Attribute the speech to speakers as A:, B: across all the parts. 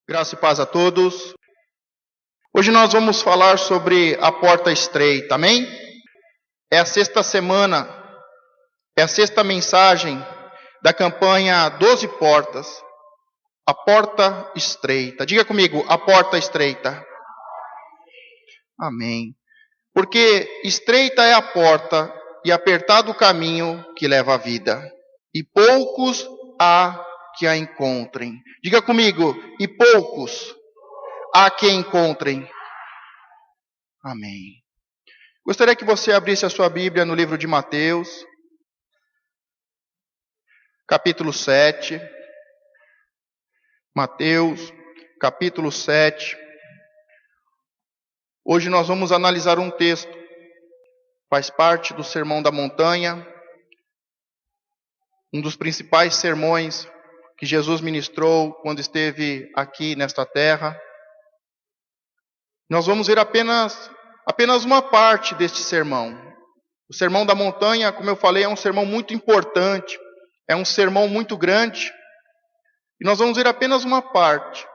A: Graça e paz a todos. Hoje nós vamos falar sobre a porta estreita, amém? É a sexta semana, é a sexta mensagem da campanha 12 portas. A porta estreita. Diga comigo, a porta estreita. Amém. Porque estreita é a porta e apertado o caminho que leva à vida, e poucos há que a encontrem. Diga comigo, e poucos há que a encontrem. Amém. Gostaria que você abrisse a sua Bíblia no livro de Mateus, capítulo 7. Mateus, capítulo 7. Hoje nós vamos analisar um texto, faz parte do Sermão da Montanha, um dos principais sermões que Jesus ministrou quando esteve aqui nesta terra. Nós vamos ver apenas uma parte deste sermão. O Sermão da Montanha, como eu falei, é um sermão muito importante, é um sermão muito grande, e nós vamos ver apenas uma parte.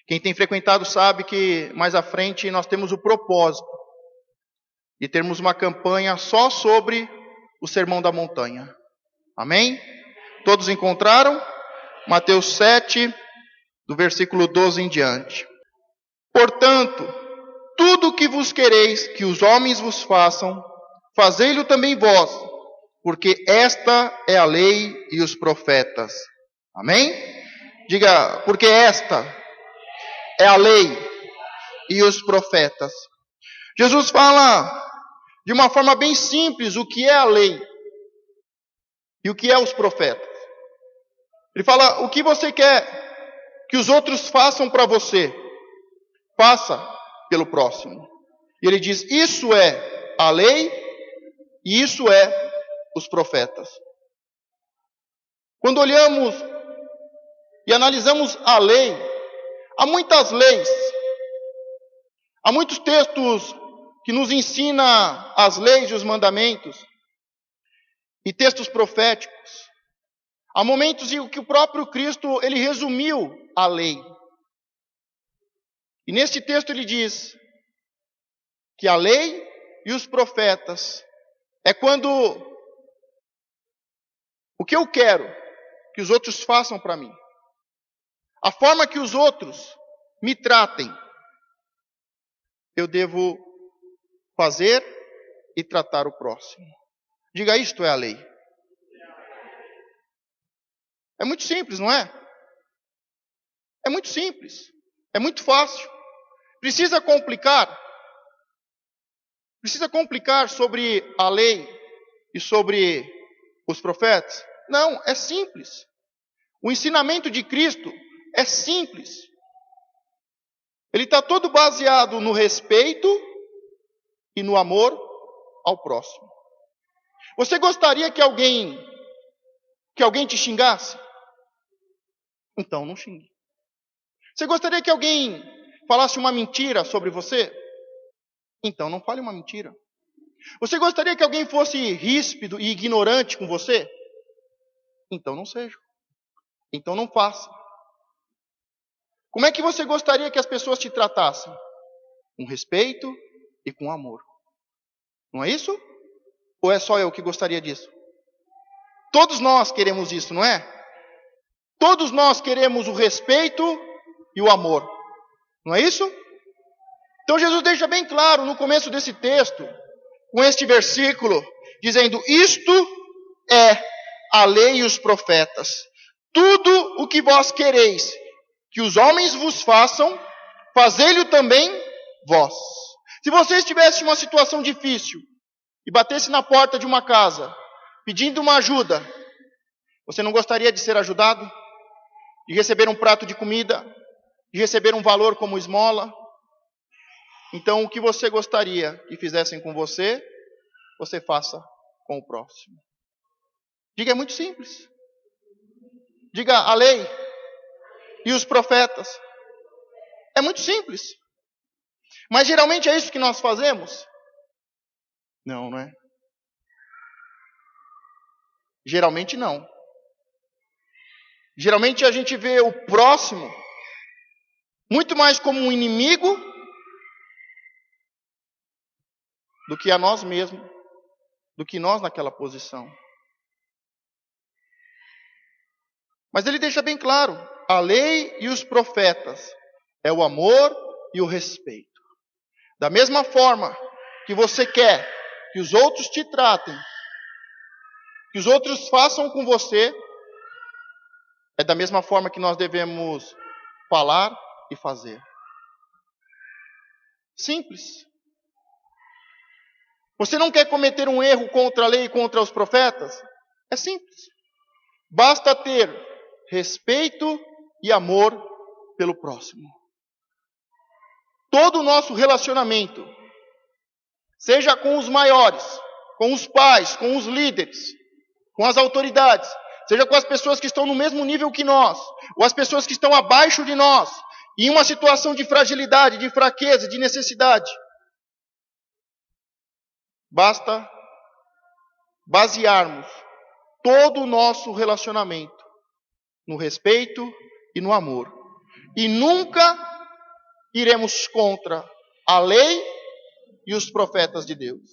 A: Quem tem frequentado sabe que mais à frente nós temos o propósito de termos uma campanha só sobre o Sermão da Montanha. Amém? Todos encontraram? Mateus 7, do versículo 12 em diante. Portanto, tudo o que vos quereis que os homens vos façam, fazei-lo também vós, porque esta é a lei e os profetas. Amém? Diga, porque esta é a lei e os profetas. Jesus fala de uma forma bem simples o que é a lei e o que é os profetas. Ele fala, o que você quer que os outros façam para você, faça pelo próximo. E ele diz, isso é a lei e isso é os profetas. Quando olhamos e analisamos a lei, há muitas leis, há muitos textos que nos ensinam as leis e os mandamentos, e textos proféticos. Há momentos em que o próprio Cristo, ele resumiu a lei. E neste texto ele diz que a lei e os profetas é quando o que eu quero que os outros façam para mim, a forma que os outros me tratem, eu devo fazer e tratar o próximo. Diga, isto é a lei. É muito simples, não é? É muito simples. É muito fácil. Precisa complicar? Precisa complicar sobre a lei e sobre os profetas? Não, é simples. O ensinamento de Cristo é simples. Ele está todo baseado no respeito e no amor ao próximo. Você gostaria que alguém te xingasse? Então não xingue. Você gostaria que alguém falasse uma mentira sobre você? Então não fale uma mentira. Você gostaria que alguém fosse ríspido e ignorante com você? Então não seja. Então não faça. Como é que você gostaria que as pessoas te tratassem? Com respeito e com amor. Não é isso? Ou é só eu que gostaria disso? Todos nós queremos isso, não é? Todos nós queremos o respeito e o amor. Não é isso? Então Jesus deixa bem claro no começo desse texto, com este versículo, dizendo, isto é a lei e os profetas. Tudo o que vós quereis que os homens vos façam, fazei-lo também vós. Se você estivesse em uma situação difícil e batesse na porta de uma casa, pedindo uma ajuda, você não gostaria de ser ajudado? De receber um prato de comida? De receber um valor como esmola? Então, o que você gostaria que fizessem com você, você faça com o próximo. Diga, é muito simples. Diga, a lei e os profetas. É muito simples. Mas geralmente é isso que nós fazemos? Não, não é? Geralmente não. Geralmente a gente vê o próximo muito mais como um inimigo do que a nós mesmos, do que nós naquela posição. Mas ele deixa bem claro, a lei e os profetas é o amor e o respeito. Da mesma forma que você quer que os outros te tratem, que os outros façam com você, é da mesma forma que nós devemos falar e fazer. Simples. Você não quer cometer um erro contra a lei e contra os profetas? É simples. Basta ter respeito e amor pelo próximo. Todo o nosso relacionamento, seja com os maiores, com os pais, com os líderes, com as autoridades, seja com as pessoas que estão no mesmo nível que nós, ou as pessoas que estão abaixo de nós, em uma situação de fragilidade, de fraqueza, de necessidade. Basta basearmos todo o nosso relacionamento no respeito e no amor. E nunca iremos contra a lei e os profetas de Deus.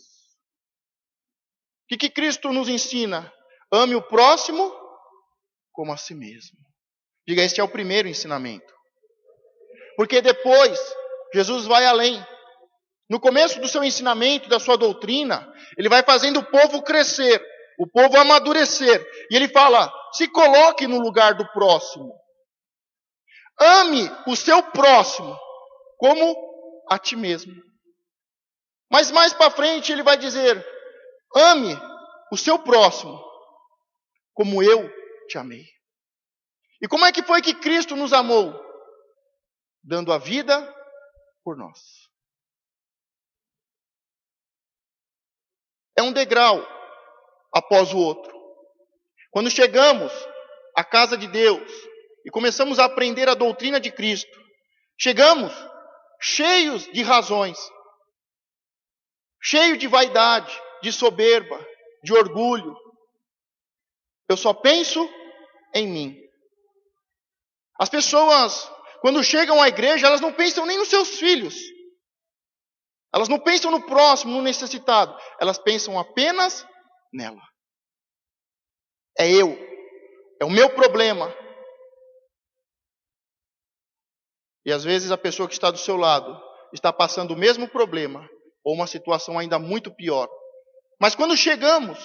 A: O que Cristo nos ensina? Ame o próximo como a si mesmo. Diga, este é o primeiro ensinamento. Porque depois, Jesus vai além. No começo do seu ensinamento, da sua doutrina, ele vai fazendo o povo crescer, o povo amadurecer. E ele fala, se coloque no lugar do próximo. Ame o seu próximo como a ti mesmo. Mas mais para frente ele vai dizer, ame o seu próximo como eu te amei. E como é que foi que Cristo nos amou? Dando a vida por nós. É um degrau após o outro. Quando chegamos à casa de Deus e começamos a aprender a doutrina de Cristo, chegamos cheios de razões, cheios de vaidade, de soberba, de orgulho. Eu só penso em mim. As pessoas, quando chegam à igreja, elas não pensam nem nos seus filhos. Elas não pensam no próximo, no necessitado. Elas pensam apenas nela. É eu. É o meu problema. E às vezes a pessoa que está do seu lado está passando o mesmo problema, ou uma situação ainda muito pior. Mas quando chegamos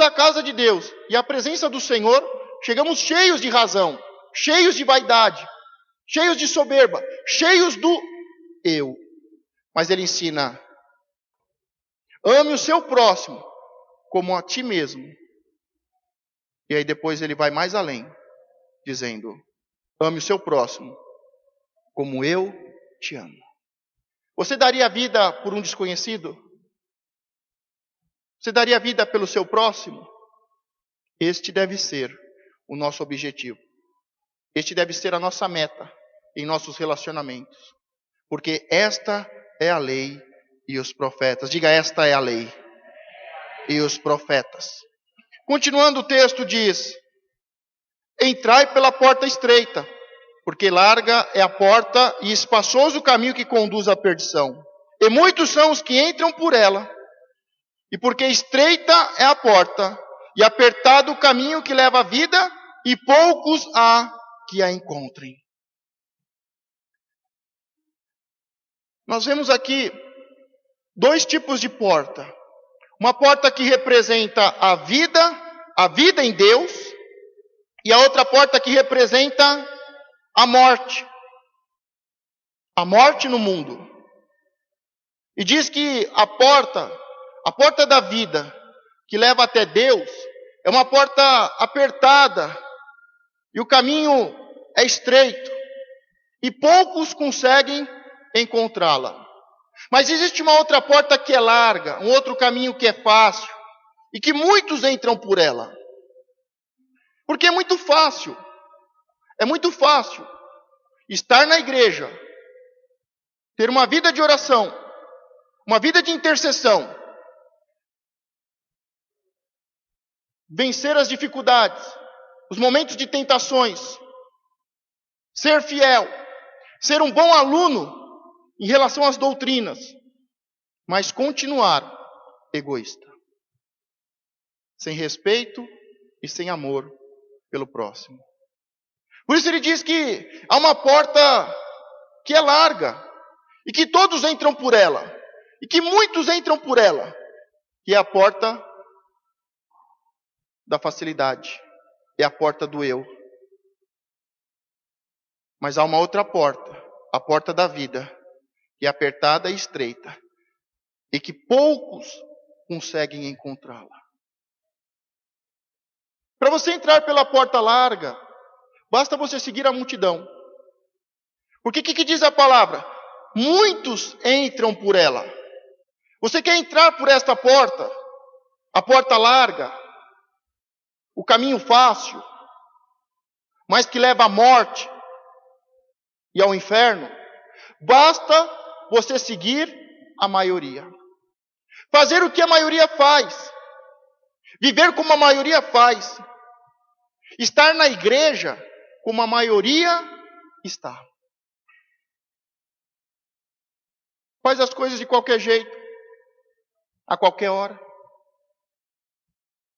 A: à casa de Deus e à presença do Senhor, chegamos cheios de razão, cheios de vaidade, cheios de soberba, cheios do eu. Mas ele ensina, ame o seu próximo como a ti mesmo. E aí depois ele vai mais além, dizendo, ame o seu próximo como eu te amo. Você daria a vida por um desconhecido? Você daria a vida pelo seu próximo? Este deve ser o nosso objetivo. Este deve ser a nossa meta em nossos relacionamentos. Porque esta é a lei e os profetas. Diga, esta é a lei e os profetas. Continuando o texto diz, entrai pela porta estreita, porque larga é a porta e espaçoso o caminho que conduz à perdição. E muitos são os que entram por ela. E porque estreita é a porta e apertado o caminho que leva à vida, e poucos há que a encontrem. Nós vemos aqui dois tipos de porta. Uma porta que representa a vida em Deus, e a outra porta que representa a morte no mundo. E diz que a porta da vida que leva até Deus é uma porta apertada e o caminho é estreito e poucos conseguem encontrá-la. Mas existe uma outra porta que é larga, um outro caminho que é fácil e que muitos entram por ela. Porque é muito fácil. É muito fácil. estar na igreja, ter uma vida de oração, uma vida de intercessão, vencer as dificuldades, os momentos de tentações, ser fiel, ser um bom aluno em relação às doutrinas, mas continuar egoísta, sem respeito e sem amor pelo próximo. Por isso ele diz que há uma porta que é larga, e que todos entram por ela, e que muitos entram por ela, que é a porta da facilidade, é a porta do eu. Mas há uma outra porta, a porta da vida, que é apertada e estreita, e que poucos conseguem encontrá-la. Para você entrar pela porta larga, basta você seguir a multidão. Porque o que diz a palavra? Muitos entram por ela. Você quer entrar por esta porta? A porta larga, o caminho fácil, mas que leva à morte e ao inferno? Basta você seguir a maioria. Fazer o que a maioria faz. Viver como a maioria faz. Estar na igreja como a maioria está. Faz as coisas de qualquer jeito, a qualquer hora.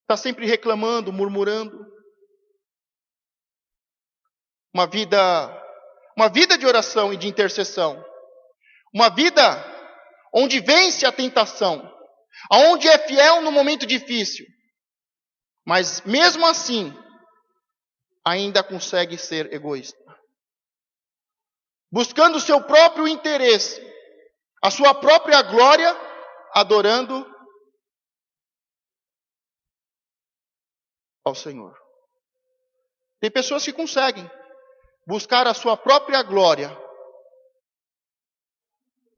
A: Está sempre reclamando, murmurando. Uma vida de oração e de intercessão. Uma vida onde vence a tentação. Onde é fiel no momento difícil. Mas mesmo assim, ainda consegue ser egoísta. Buscando o seu próprio interesse, a sua própria glória, adorando ao Senhor. Tem pessoas que conseguem buscar a sua própria glória,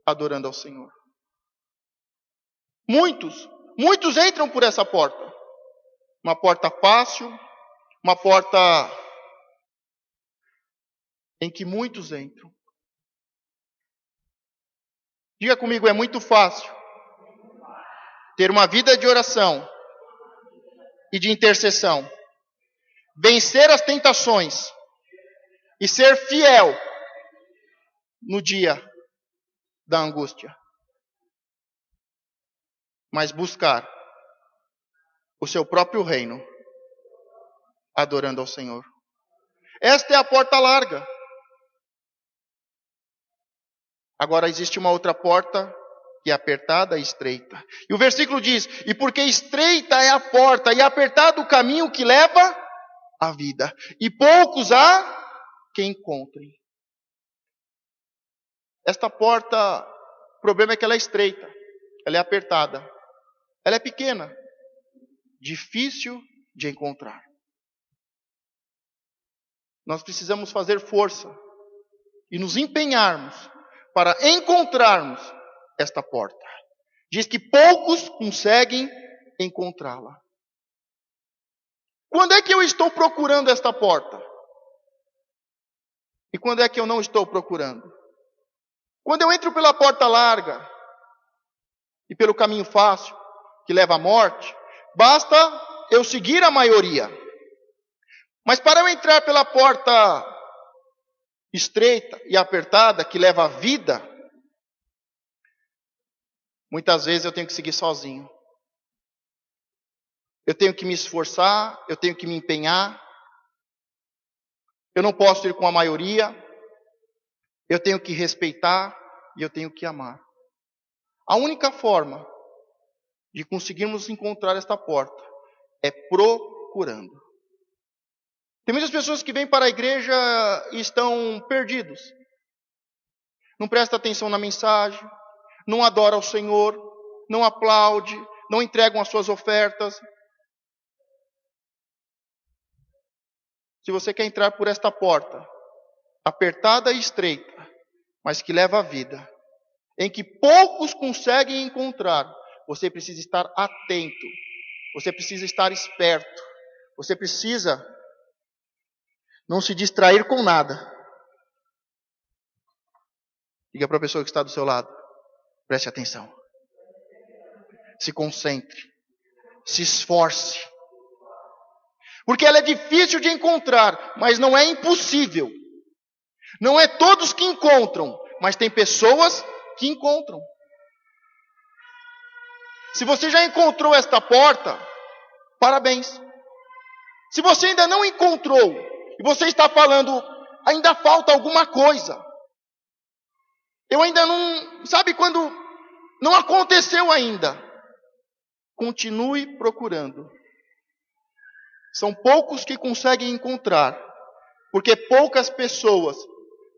A: adorando ao Senhor. Muitos entram por essa porta. Uma porta fácil, uma porta em que muitos entram. Diga comigo, é muito fácil ter uma vida de oração e de intercessão, vencer as tentações e ser fiel no dia da angústia, mas buscar o seu próprio reino, adorando ao Senhor. Esta é a porta larga. Agora existe uma outra porta que é apertada e estreita. E o versículo diz: e porque estreita é a porta e apertado o caminho que leva à vida, e poucos há que encontrem. Esta porta, o problema é que ela é estreita, ela é apertada, ela é pequena, difícil de encontrar. Nós precisamos fazer força e nos empenharmos para encontrarmos esta porta. Diz que poucos conseguem encontrá-la. Quando é que eu estou procurando esta porta? E quando é que eu não estou procurando? Quando eu entro pela porta larga e pelo caminho fácil, que leva à morte, basta eu seguir a maioria. Mas para eu entrar pela porta estreita e apertada, que leva à vida, muitas vezes eu tenho que seguir sozinho. Eu tenho que me esforçar, eu tenho que me empenhar. Eu não posso ir com a maioria. Eu tenho que respeitar e eu tenho que amar. A única forma de conseguirmos encontrar esta porta é procurando. Tem muitas pessoas que vêm para a igreja e estão perdidos. Não presta atenção na mensagem, não adora ao Senhor, não aplaude, não entregam as suas ofertas. Se você quer entrar por esta porta, apertada e estreita, mas que leva à vida, em que poucos conseguem encontrar, você precisa estar atento, você precisa estar esperto, você precisa não se distrair com nada, Diga para a pessoa que está do seu lado, preste atenção. Se concentre. Se esforce. Porque ela é difícil de encontrar, mas não é impossível. Não é todos que encontram, mas tem pessoas que encontram. Se você já encontrou esta porta, parabéns. Se você ainda não encontrou, e você está falando, ainda falta alguma coisa. Eu ainda não, sabe quando não aconteceu ainda? Continue procurando. São poucos que conseguem encontrar, porque poucas pessoas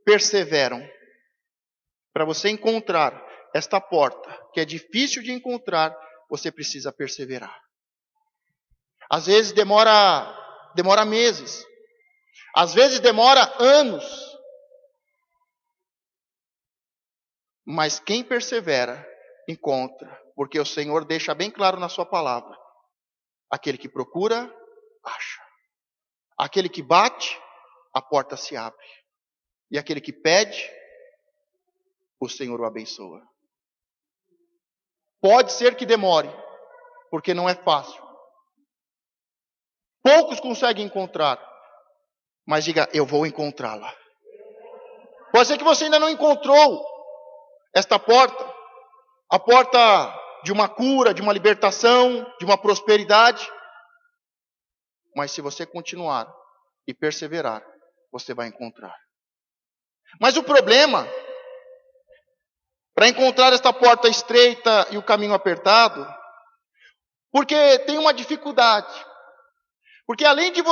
A: perseveram. Para você encontrar esta porta, que é difícil de encontrar, você precisa perseverar. Às vezes demora meses. Às vezes demora anos. Mas quem persevera, encontra. Porque o Senhor deixa bem claro na sua palavra. Aquele que procura, acha. Aquele que bate, a porta se abre. E aquele que pede, o Senhor o abençoa. Pode ser que demore, porque não é fácil. Poucos conseguem encontrar, mas diga, eu vou encontrá-la. Pode ser que você ainda não encontrou esta porta, a porta de uma cura, de uma libertação, de uma prosperidade. Mas se você continuar e perseverar, você vai encontrar. Mas o problema, para encontrar esta porta estreita e o caminho apertado, porque tem uma dificuldade. Porque além de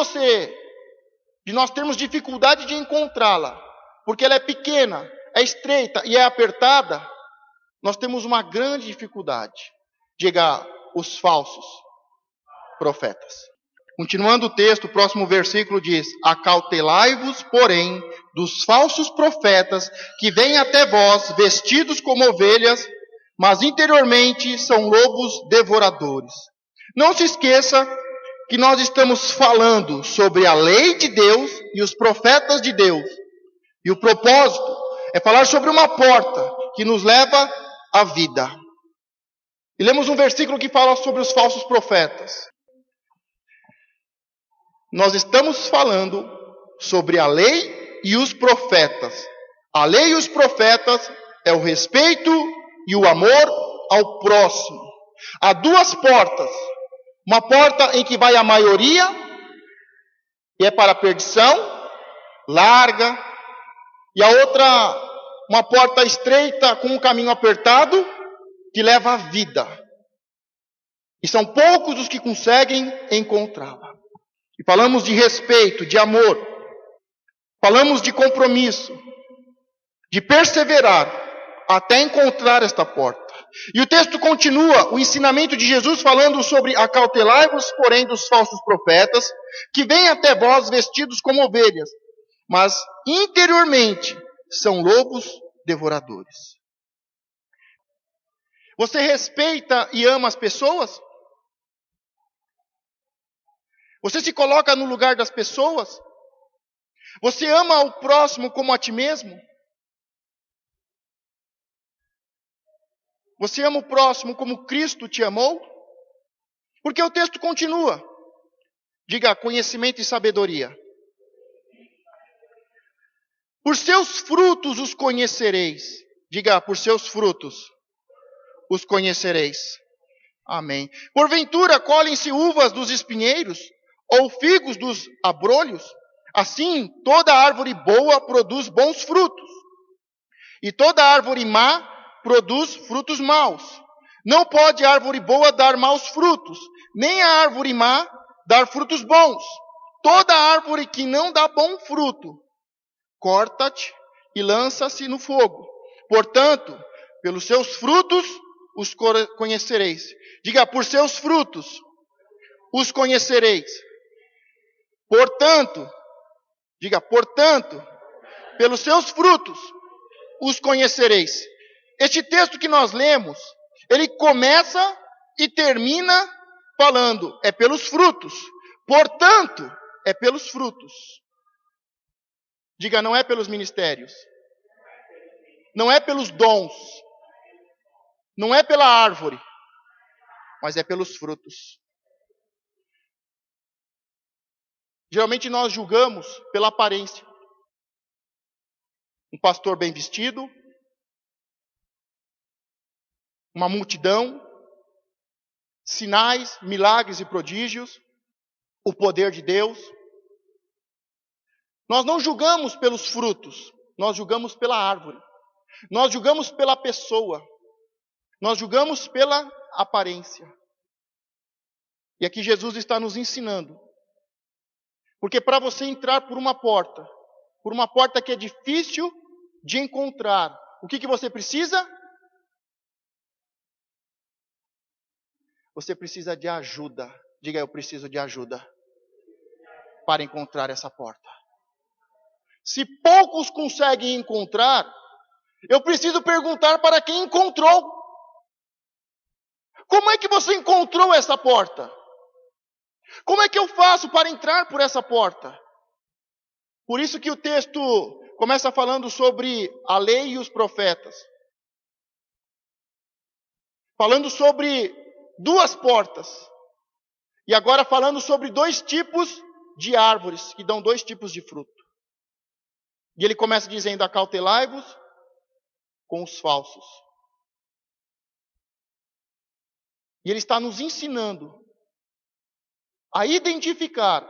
A: nós termos dificuldade de encontrá-la, porque ela é pequena, é estreita e é apertada, nós temos uma grande dificuldade. Diga, os falsos profetas. Continuando o texto, o próximo versículo diz: acautelai-vos, porém, dos falsos profetas que vêm até vós vestidos como ovelhas, mas interiormente são lobos devoradores. Não se esqueça que nós estamos falando sobre a lei de Deus e os profetas de Deus. E o propósito é falar sobre uma porta que nos leva à vida. E lemos um versículo que fala sobre os falsos profetas. Nós estamos falando sobre a lei e os profetas. A lei e os profetas é o respeito e o amor ao próximo. Há duas portas. Uma porta em que vai a maioria, e é para a perdição, larga. E a outra, uma porta estreita com um caminho apertado, que leva à vida. E são poucos os que conseguem encontrá-la. E falamos de respeito, de amor. Falamos de compromisso, de perseverar até encontrar esta porta. E o texto continua, o ensinamento de Jesus falando sobre acautelai-vos, porém, dos falsos profetas, que vêm até vós vestidos como ovelhas, mas interiormente são lobos devoradores. Você respeita e ama as pessoas? Você se coloca no lugar das pessoas? Você ama o próximo como a ti mesmo? Você ama o próximo como Cristo te amou? Porque o texto continua. Diga, conhecimento e sabedoria. Por seus frutos os conhecereis. Diga, por seus frutos os conhecereis. Amém. Porventura colhem-se uvas dos espinheiros, ou figos dos abrolhos? Assim, toda árvore boa produz bons frutos, e toda árvore má produz frutos maus. Não pode a árvore boa dar maus frutos, nem a árvore má dar frutos bons. Toda árvore que não dá bom fruto, corta-te e lança-se no fogo. Portanto, pelos seus frutos os conhecereis. Diga, por seus frutos os conhecereis. Portanto, diga, portanto, pelos seus frutos os conhecereis. Este texto que nós lemos, ele começa e termina falando, é pelos frutos. Portanto, é pelos frutos. Diga, não é pelos ministérios. não é pelos dons, não é pela árvore, mas é pelos frutos. Geralmente nós julgamos pela aparência. Um pastor bem vestido, uma multidão, sinais, milagres e prodígios, o poder de Deus. Nós não julgamos pelos frutos, nós julgamos pela árvore. Nós julgamos pela pessoa. Nós julgamos pela aparência. E aqui Jesus está nos ensinando. Porque para você entrar por uma porta que é difícil de encontrar, o que você precisa? Você precisa de ajuda. Diga, eu preciso de ajuda para encontrar essa porta. Se poucos conseguem encontrar, eu preciso perguntar para quem encontrou. Como é que você encontrou essa porta? Como é que eu faço para entrar por essa porta? Por isso que o texto começa falando sobre a lei e os profetas. Falando sobre duas portas. E agora falando sobre dois tipos de árvores, que dão dois tipos de fruto. E ele começa dizendo, acautelai-vos com os falsos. E ele está nos ensinando a identificar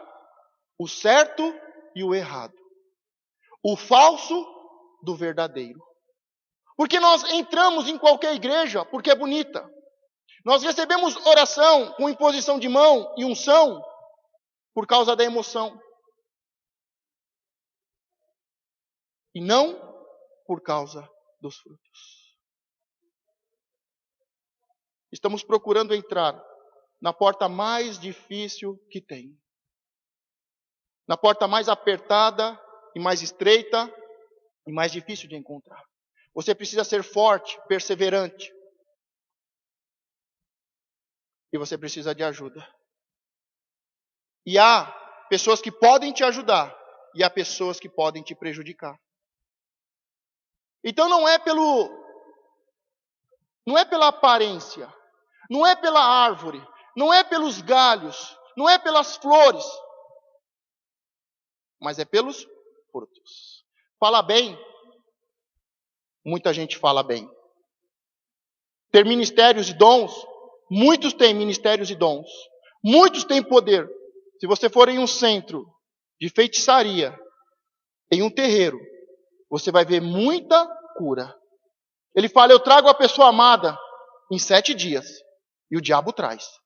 A: o certo e o errado. O falso do verdadeiro. Porque nós entramos em qualquer igreja porque é bonita. Nós recebemos oração com imposição de mão e unção por causa da emoção. E não por causa dos frutos. Estamos procurando entrar na porta mais difícil que tem. Na porta mais apertada e mais estreita e mais difícil de encontrar. Você precisa ser forte, perseverante. E você precisa de ajuda. E há pessoas que podem te ajudar e há pessoas que podem te prejudicar. Então não é pela aparência, não é pela árvore, não é pelos galhos, não é pelas flores, mas é pelos frutos. Fala bem, muita gente fala bem. Ter ministérios e dons, muitos têm ministérios e dons, muitos têm poder. Se você for em um centro de feitiçaria, em um terreiro, você vai ver muita cura. Ele fala, eu trago a pessoa amada em 7 dias. E o diabo traz.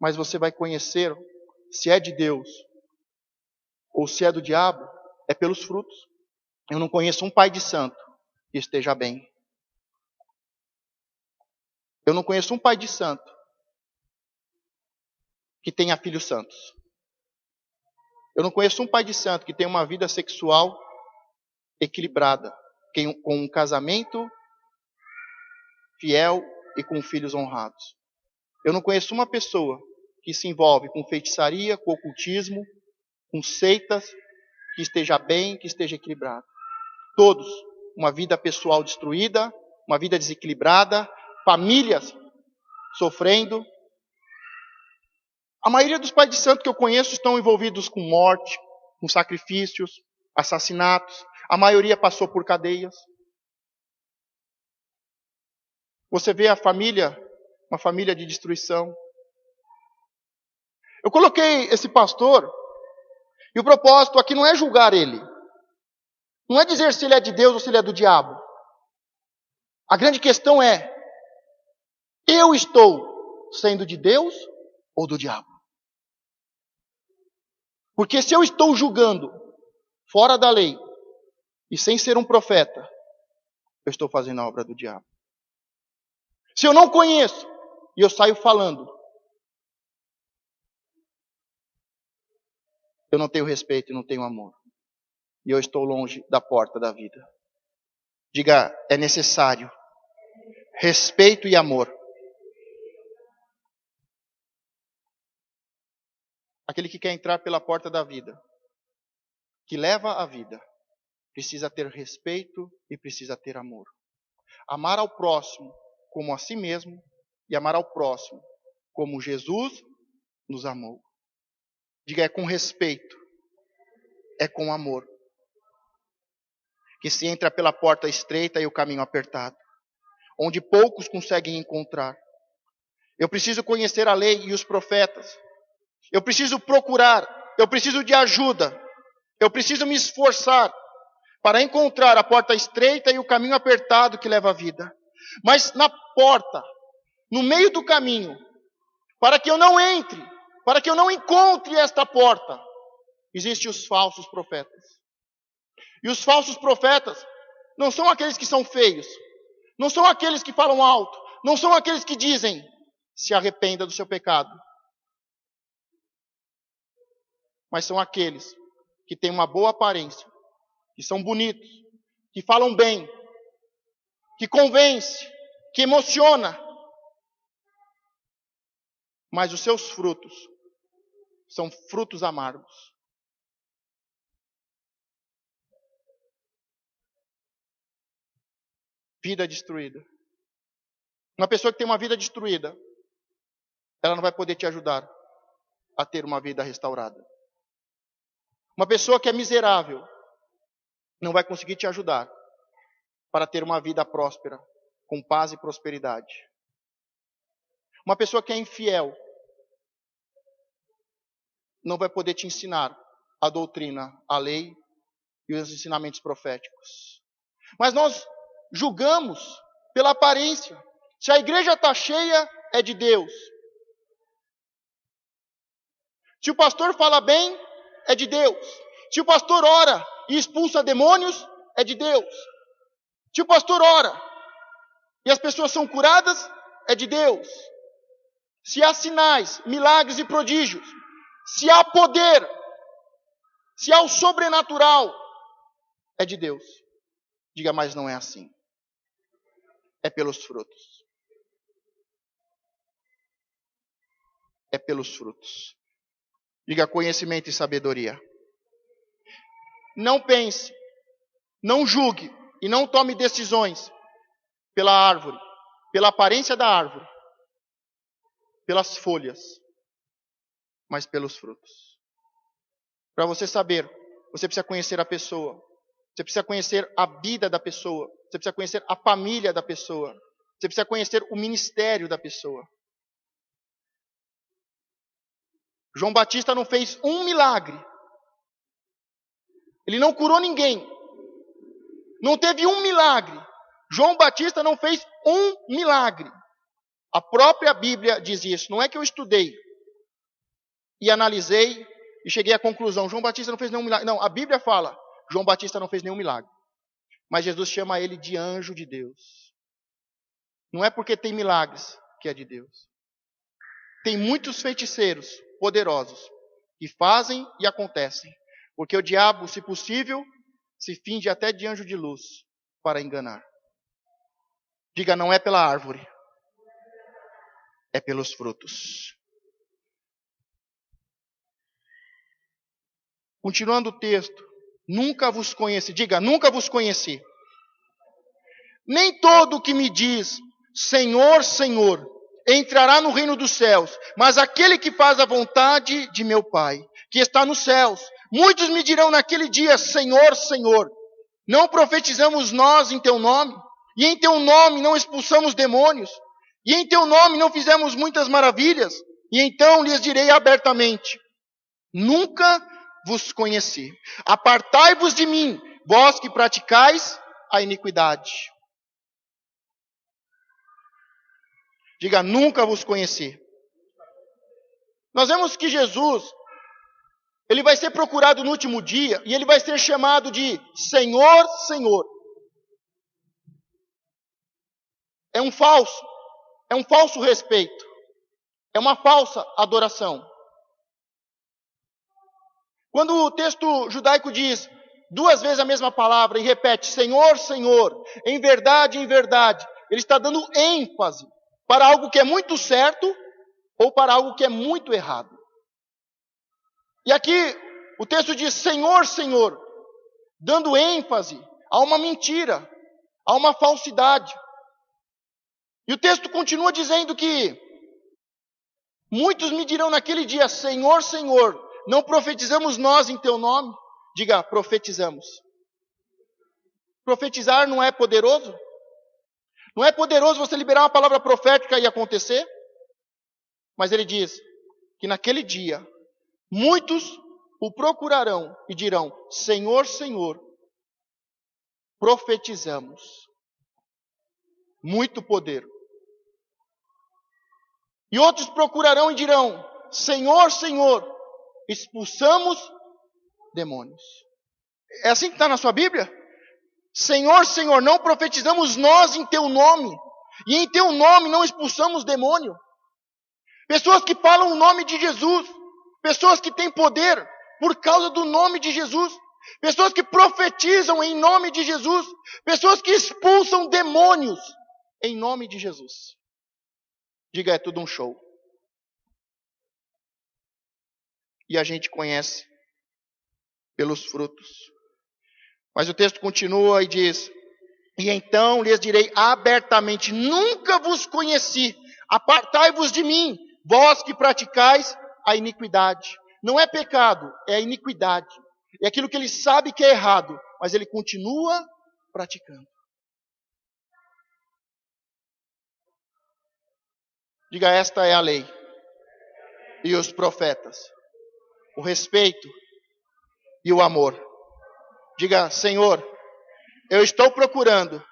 A: Mas você vai conhecer se é de Deus ou se é do diabo, é pelos frutos. Eu não conheço um pai de santo que esteja bem. Eu não conheço um pai de santo que tenha filhos santos. Eu não conheço um pai de santo que tenha uma vida sexual equilibrada, com um casamento fiel e com filhos honrados. Eu não conheço uma pessoa que se envolve com feitiçaria, com ocultismo, com seitas, que esteja bem, que esteja equilibrado. Todos, uma vida pessoal destruída, uma vida desequilibrada, famílias sofrendo. A maioria dos pais de santo que eu conheço estão envolvidos com morte, com sacrifícios, assassinatos. A maioria passou por cadeias. Você vê a família, uma família de destruição. Eu coloquei esse pastor, e o propósito aqui não é julgar ele. Não é dizer se ele é de Deus ou se ele é do diabo. A grande questão é, eu estou sendo de Deus ou do diabo? Porque se eu estou julgando fora da lei e sem ser um profeta, eu estou fazendo a obra do diabo. Se eu não conheço e eu saio falando, eu não tenho respeito e não tenho amor. E eu estou longe da porta da vida. Diga, é necessário respeito e amor. Aquele que quer entrar pela porta da vida que leva à vida, precisa ter respeito e precisa ter amor. Amar ao próximo como a si mesmo e amar ao próximo como Jesus nos amou. Diga, é com respeito, é com amor, que se entra pela porta estreita e o caminho apertado, onde poucos conseguem encontrar. Eu preciso conhecer a lei e os profetas. Eu preciso procurar, eu preciso de ajuda. Eu preciso me esforçar para encontrar a porta estreita e o caminho apertado que leva à vida. Mas na porta, no meio do caminho, para que eu não entre, para que eu não encontre esta porta, existem os falsos profetas. E os falsos profetas não são aqueles que são feios, não são aqueles que falam alto, não são aqueles que dizem, se arrependa do seu pecado. Mas são aqueles que têm uma boa aparência, que são bonitos, que falam bem, que convence, que emociona. Mas os seus frutos são frutos amargos. Vida destruída. Uma pessoa que tem uma vida destruída, ela não vai poder te ajudar a ter uma vida restaurada. Uma pessoa que é miserável não vai conseguir te ajudar para ter uma vida próspera, com paz e prosperidade. Uma pessoa que é infiel não vai poder te ensinar a doutrina, a lei e os ensinamentos proféticos. Mas nós julgamos pela aparência. Se a igreja está cheia, é de Deus. Se o pastor fala bem, é de Deus. Se o pastor ora e expulsa demônios, é de Deus. Se o pastor ora e as pessoas são curadas, é de Deus. Se há sinais, milagres e prodígios, se há poder, se há o sobrenatural, é de Deus. Diga, mas não é assim. É pelos frutos. É pelos frutos. Diga, conhecimento e sabedoria. Não pense, não julgue e não tome decisões pela árvore, pela aparência da árvore, pelas folhas, mas pelos frutos. Para você saber, você precisa conhecer a pessoa. Você precisa conhecer a vida da pessoa. Você precisa conhecer a família da pessoa. Você precisa conhecer o ministério da pessoa. João Batista não fez um milagre. Ele não curou ninguém. Não teve um milagre. João Batista não fez um milagre. A própria Bíblia diz isso. Não é que eu estudei e analisei e cheguei à conclusão. João Batista não fez nenhum milagre. Não, a Bíblia fala. João Batista não fez nenhum milagre. Mas Jesus chama ele de anjo de Deus. Não é porque tem milagres que é de Deus. Tem muitos feiticeiros poderosos que fazem e acontecem. Porque o diabo, se possível, se finge até de anjo de luz para enganar. Diga, não é pela árvore, é pelos frutos. Continuando o texto. Nunca vos conheci. Diga, nunca vos conheci. Nem todo que me diz, Senhor, Senhor, entrará no reino dos céus, mas aquele que faz a vontade de meu Pai, que está nos céus. Muitos me dirão naquele dia, Senhor, Senhor, não profetizamos nós em teu nome? E em teu nome não expulsamos demônios? E em teu nome não fizemos muitas maravilhas? E então lhes direi abertamente, nunca vos conheci. Apartai-vos de mim, vós que praticais a iniquidade. Diga, nunca vos conheci. Nós vemos que Jesus, ele vai ser procurado no último dia e ele vai ser chamado de Senhor, Senhor. É um falso respeito. É uma falsa adoração. Quando o texto judaico diz duas vezes a mesma palavra e repete Senhor, Senhor, em verdade, ele está dando ênfase para algo que é muito certo ou para algo que é muito errado. E aqui o texto diz Senhor, Senhor, dando ênfase a uma mentira, a uma falsidade. E o texto continua dizendo que muitos me dirão naquele dia, Senhor, Senhor, não profetizamos nós em teu nome? Diga, profetizamos. Profetizar não é poderoso? Não é poderoso você liberar uma palavra profética e acontecer? Mas ele diz que naquele dia, muitos o procurarão e dirão, Senhor, Senhor, profetizamos. Muito poder. E outros procurarão e dirão, Senhor, Senhor, expulsamos demônios. É assim que está na sua Bíblia? Senhor, Senhor, não profetizamos nós em teu nome, e em teu nome não expulsamos demônio. Pessoas que falam o nome de Jesus, pessoas que têm poder por causa do nome de Jesus, pessoas que profetizam em nome de Jesus, pessoas que expulsam demônios em nome de Jesus. Diga, é tudo um show. E a gente conhece pelos frutos. Mas o texto continua e diz, e então lhes direi abertamente, nunca vos conheci, apartai-vos de mim, vós que praticais a iniquidade. Não é pecado, é a iniquidade. É aquilo que ele sabe que é errado, mas ele continua praticando. Diga, esta é a lei e os profetas, o respeito e o amor. Diga, Senhor, eu estou procurando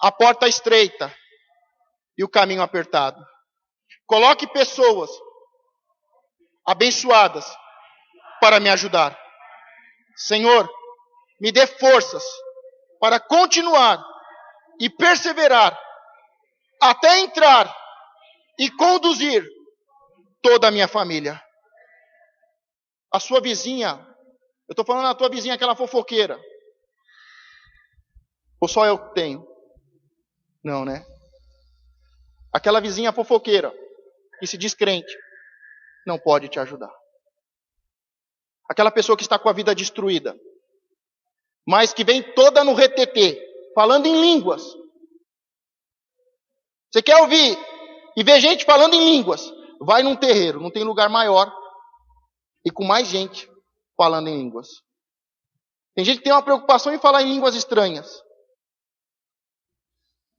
A: a porta estreita e o caminho apertado. Coloque pessoas abençoadas para me ajudar. Senhor, me dê forças para continuar e perseverar até entrar e conduzir toda a minha família. A sua vizinha, eu estou falando da tua vizinha, aquela fofoqueira. Ou só eu tenho? Não, né? Aquela vizinha fofoqueira, que se diz crente, não pode te ajudar. Aquela pessoa que está com a vida destruída, mas que vem toda no retetê, falando em línguas. Você quer ouvir e ver gente falando em línguas? Vai num terreiro, não tem lugar maior e com mais gente falando em línguas. Tem gente que tem uma preocupação em falar em línguas estranhas.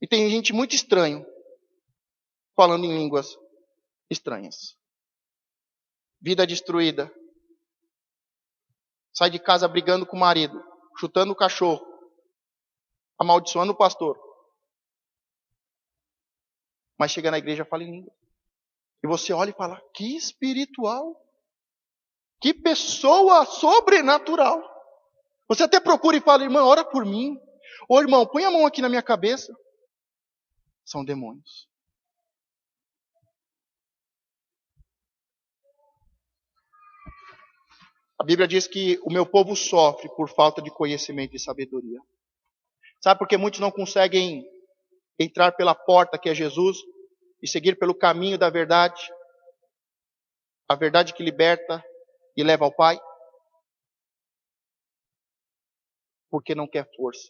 A: E tem gente muito estranho falando em línguas estranhas. Vida destruída. Sai de casa brigando com o marido, chutando o cachorro, amaldiçoando o pastor. Mas chega na igreja e fala em língua. E você olha e fala, que espiritual. Que pessoa sobrenatural. Você até procura e fala, irmão, ora por mim. Ô irmão, põe a mão aqui na minha cabeça. São demônios. A Bíblia diz que o meu povo sofre por falta de conhecimento e sabedoria. Sabe por que muitos não conseguem entrar pela porta que é Jesus e seguir pelo caminho da verdade? A verdade que liberta e leva ao Pai? Porque não quer força,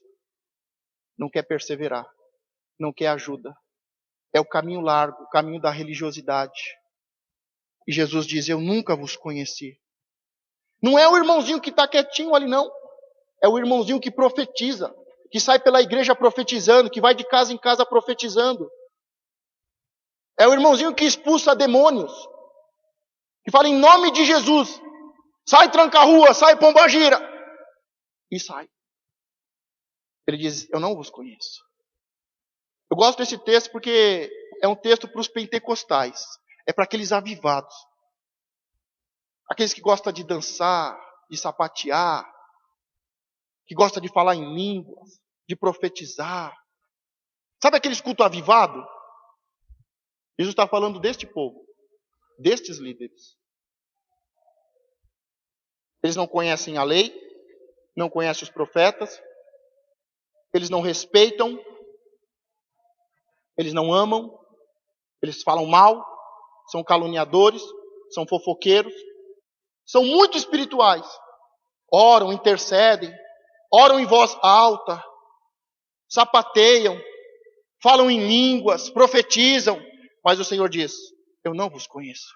A: não quer perseverar, não quer ajuda. É o caminho largo, o caminho da religiosidade. E Jesus diz, eu nunca vos conheci. Não é o irmãozinho que está quietinho ali, não. É o irmãozinho que profetiza, que sai pela igreja profetizando, que vai de casa em casa profetizando. É o irmãozinho que expulsa demônios, que fala em nome de Jesus, sai tranca-rua, sai pombagira, e sai. Ele diz, eu não vos conheço. Eu gosto desse texto porque é um texto para os pentecostais, é para aqueles avivados. Aqueles que gostam de dançar, de sapatear, que gostam de falar em línguas, de profetizar. Sabe aqueles cultos avivados? Jesus está falando deste povo, destes líderes. Eles não conhecem a lei, não conhecem os profetas, eles não respeitam, eles não amam, eles falam mal, são caluniadores, são fofoqueiros, são muito espirituais, oram, intercedem, oram em voz alta, sapateiam, falam em línguas, profetizam, mas o Senhor diz: eu não vos conheço.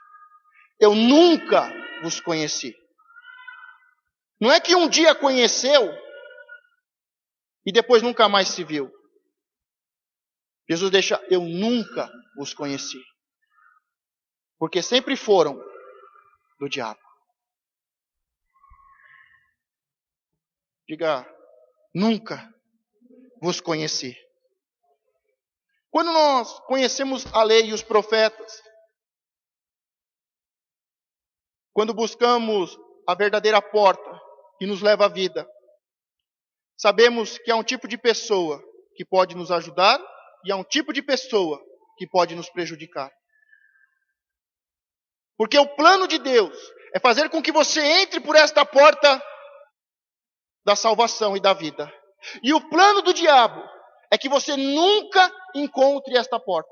A: Eu nunca vos conheci. Não é que um dia conheceu e depois nunca mais se viu. Jesus deixa: eu nunca vos conheci. Porque sempre foram do diabo. Diga: nunca vos conheci. Quando nós conhecemos a lei e os profetas, quando buscamos a verdadeira porta que nos leva à vida, sabemos que há um tipo de pessoa que pode nos ajudar e há um tipo de pessoa que pode nos prejudicar. Porque o plano de Deus é fazer com que você entre por esta porta da salvação e da vida. E o plano do diabo é que você nunca encontre esta porta.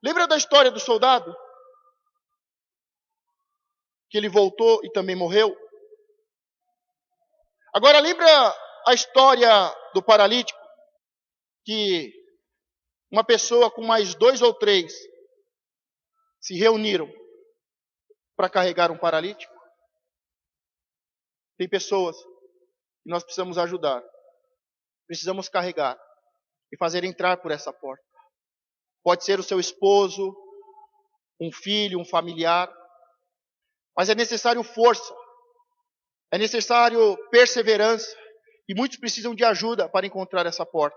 A: Lembra da história do soldado? Que ele voltou e também morreu? Agora lembra a história do paralítico? Que uma pessoa com mais 2 ou 3 se reuniram para carregar um paralítico? Tem pessoas que nós precisamos ajudar. Precisamos carregar e fazer entrar por essa porta. Pode ser o seu esposo, um filho, um familiar. Mas é necessário força. É necessário perseverança. E muitos precisam de ajuda para encontrar essa porta.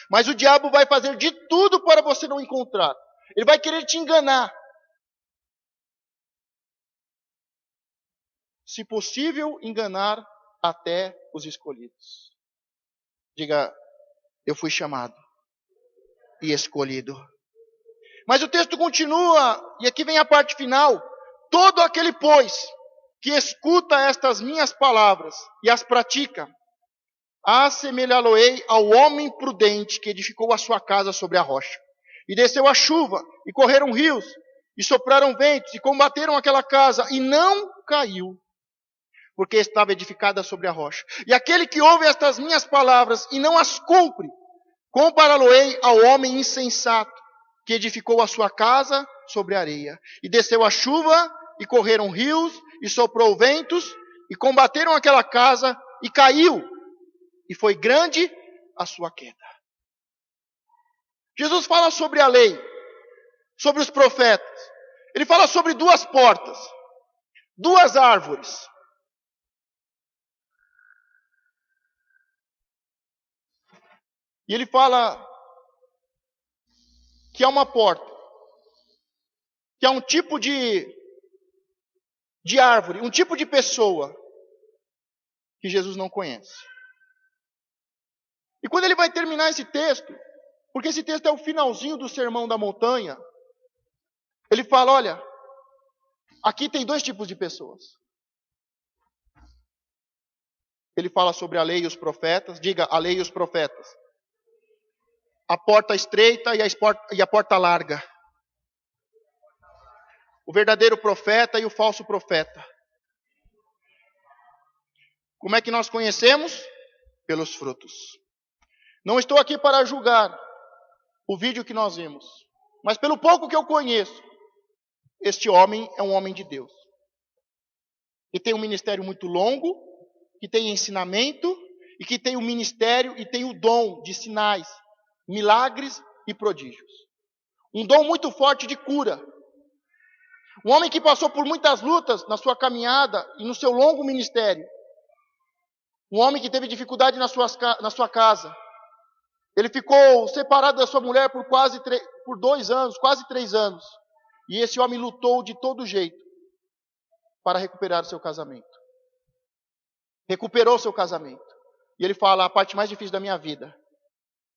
A: Mas o diabo vai fazer de tudo para você não encontrar. Ele vai querer te enganar. Se possível, enganar até os escolhidos. Diga: eu fui chamado e escolhido. Mas o texto continua, e aqui vem a parte final. Todo aquele, pois, que escuta estas minhas palavras e as pratica, assemelhá-lo-ei ao homem prudente que edificou a sua casa sobre a rocha. E desceu a chuva, e correram rios, e sopraram ventos, e combateram aquela casa, e não caiu, porque estava edificada sobre a rocha. E aquele que ouve estas minhas palavras e não as cumpre, compará-lo-ei ao homem insensato, que edificou a sua casa sobre a areia. E desceu a chuva, e correram rios, e soprou ventos, e combateram aquela casa, e caiu, e foi grande a sua queda. Jesus fala sobre a lei, sobre os profetas. Ele fala sobre 2 portas, 2 árvores. E ele fala que há uma porta, que há um tipo de árvore, um tipo de pessoa que Jesus não conhece. E quando ele vai terminar esse texto, porque esse texto é o finalzinho do Sermão da Montanha, ele fala: olha, aqui tem 2 tipos de pessoas. Ele fala sobre a lei e os profetas. Diga: a lei e os profetas. A porta estreita e a porta larga. O verdadeiro profeta e o falso profeta. Como é que nós conhecemos? Pelos frutos. Não estou aqui para julgar o vídeo que nós vimos, mas pelo pouco que eu conheço, este homem é um homem de Deus. Que tem um ministério muito longo, que tem ensinamento, e que tem o ministério e tem o dom de sinais, milagres e prodígios. Um dom muito forte de cura. Um homem que passou por muitas lutas na sua caminhada e no seu longo ministério. Um homem que teve dificuldade na sua casa. Ele ficou separado da sua mulher por 2 anos, quase 3 anos. E esse homem lutou de todo jeito para recuperar o seu casamento. Recuperou o seu casamento. E ele fala: a parte mais difícil da minha vida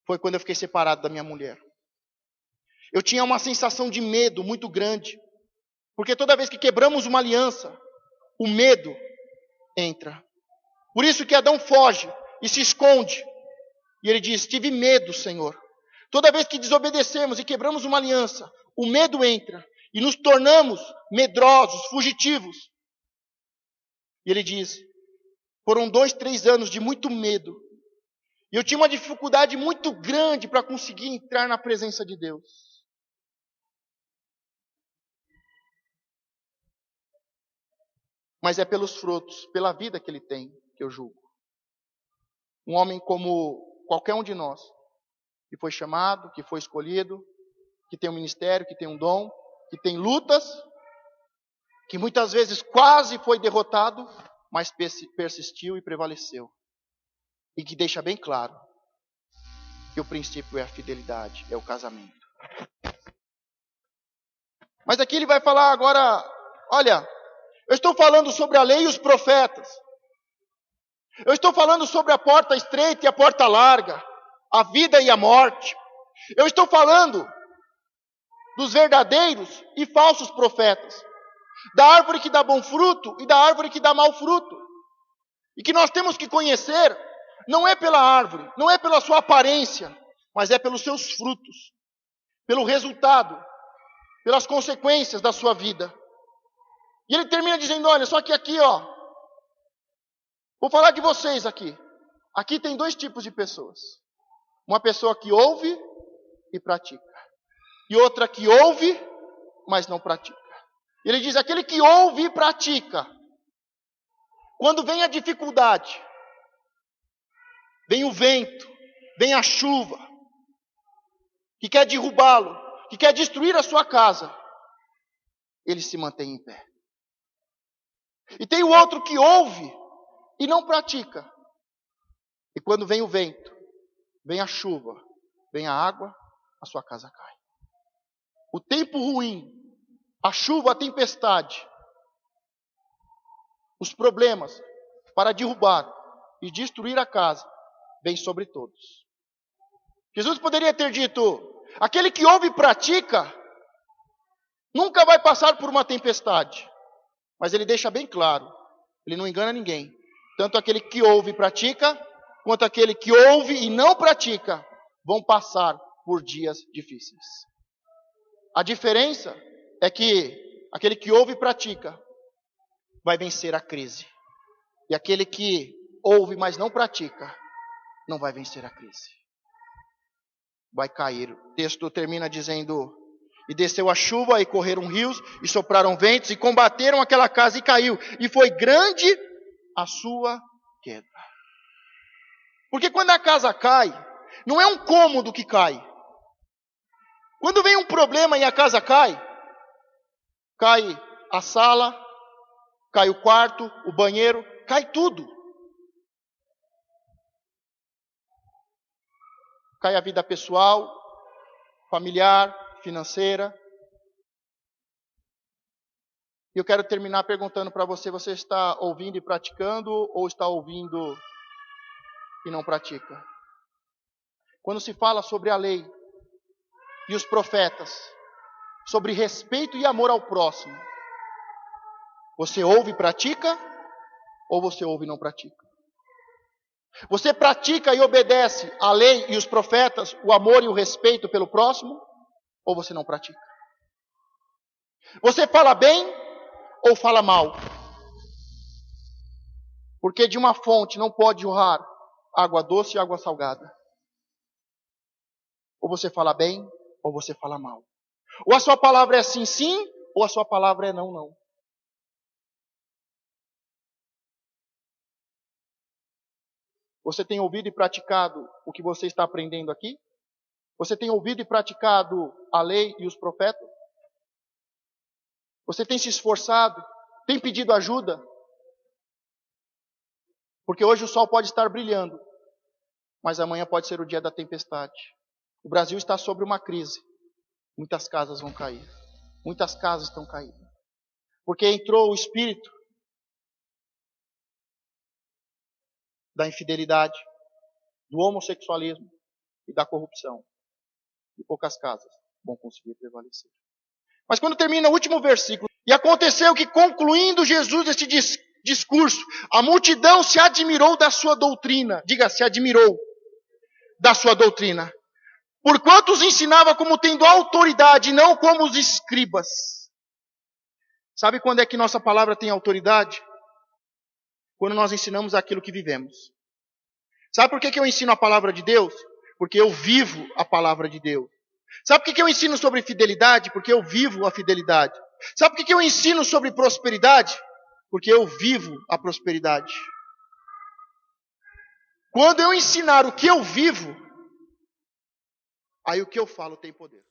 A: foi quando eu fiquei separado da minha mulher. Eu tinha uma sensação de medo muito grande. Porque toda vez que quebramos uma aliança, o medo entra. Por isso que Adão foge e se esconde. E ele diz: tive medo, Senhor. Toda vez que desobedecemos e quebramos uma aliança, o medo entra. E nos tornamos medrosos, fugitivos. E ele diz: Foram 2, 3 anos de muito medo. E eu tinha uma dificuldade muito grande para conseguir entrar na presença de Deus. Mas é pelos frutos, pela vida que ele tem, que eu julgo. Um homem como qualquer um de nós, que foi chamado, que foi escolhido, que tem um ministério, que tem um dom, que tem lutas, que muitas vezes quase foi derrotado, mas persistiu e prevaleceu. E que deixa bem claro que o princípio é a fidelidade, é o casamento. Mas aqui ele vai falar agora, olha, eu estou falando sobre a lei e os profetas. Eu estou falando sobre a porta estreita e a porta larga, a vida e a morte. Eu estou falando dos verdadeiros e falsos profetas, da árvore que dá bom fruto e da árvore que dá mau fruto. E que nós temos que conhecer, não é pela árvore, não é pela sua aparência, mas é pelos seus frutos, pelo resultado, pelas consequências da sua vida. E ele termina dizendo, olha, só que aqui, vou falar de vocês aqui. Aqui tem 2 tipos de pessoas. Uma pessoa que ouve e pratica. E outra que ouve, mas não pratica. Ele diz, aquele que ouve e pratica. Quando vem a dificuldade, vem o vento, vem a chuva, que quer derrubá-lo, que quer destruir a sua casa, ele se mantém em pé. E tem o outro que ouve e não pratica. E quando vem o vento, vem a chuva, vem a água, a sua casa cai. O tempo ruim, a chuva, a tempestade, os problemas para derrubar e destruir a casa, vem sobre todos. Jesus poderia ter dito, aquele que ouve e pratica, nunca vai passar por uma tempestade. Mas ele deixa bem claro, ele não engana ninguém. Tanto aquele que ouve e pratica, quanto aquele que ouve e não pratica, vão passar por dias difíceis. A diferença é que aquele que ouve e pratica, vai vencer a crise. E aquele que ouve, mas não pratica, não vai vencer a crise. Vai cair. O texto termina dizendo, e desceu a chuva, e correram rios, e sopraram ventos, e combateram aquela casa, e caiu. E foi grande a sua queda. Porque quando a casa cai, não é um cômodo que cai. Quando vem um problema e a casa cai, cai a sala, cai o quarto, o banheiro, cai tudo. Cai a vida pessoal, familiar, financeira. E eu quero terminar perguntando para você, você está ouvindo e praticando ou está ouvindo e não pratica? Quando se fala sobre a lei e os profetas, sobre respeito e amor ao próximo, você ouve e pratica ou você ouve e não pratica? Você pratica e obedece a lei e os profetas, o amor e o respeito pelo próximo, ou você não pratica? Você fala bem ou fala mal? Porque de uma fonte não pode jorrar água doce e água salgada. Ou você fala bem, ou você fala mal. Ou a sua palavra é sim, sim, ou a sua palavra é não, não. Você tem ouvido e praticado o que você está aprendendo aqui? Você tem ouvido e praticado a lei e os profetas? Você tem se esforçado? Tem pedido ajuda? Porque hoje o sol pode estar brilhando, mas amanhã pode ser o dia da tempestade. O Brasil está sobre uma crise. Muitas casas vão cair. Muitas casas estão caindo. Porque entrou o espírito da infidelidade, do homossexualismo e da corrupção. E poucas casas vão conseguir prevalecer. Mas quando termina o último versículo, e aconteceu que concluindo Jesus este discurso, a multidão se admirou da sua doutrina. Diga, se admirou da sua doutrina. Porquanto os ensinava como tendo autoridade, não como os escribas. Sabe quando é que nossa palavra tem autoridade? quando nós ensinamos aquilo que vivemos. Sabe por que eu ensino a palavra de Deus? Porque eu vivo a palavra de Deus. Sabe por que eu ensino sobre fidelidade? Porque eu vivo a fidelidade. Sabe por que eu ensino sobre prosperidade? Porque eu vivo a prosperidade. Quando eu ensinar o que eu vivo, aí o que eu falo tem poder.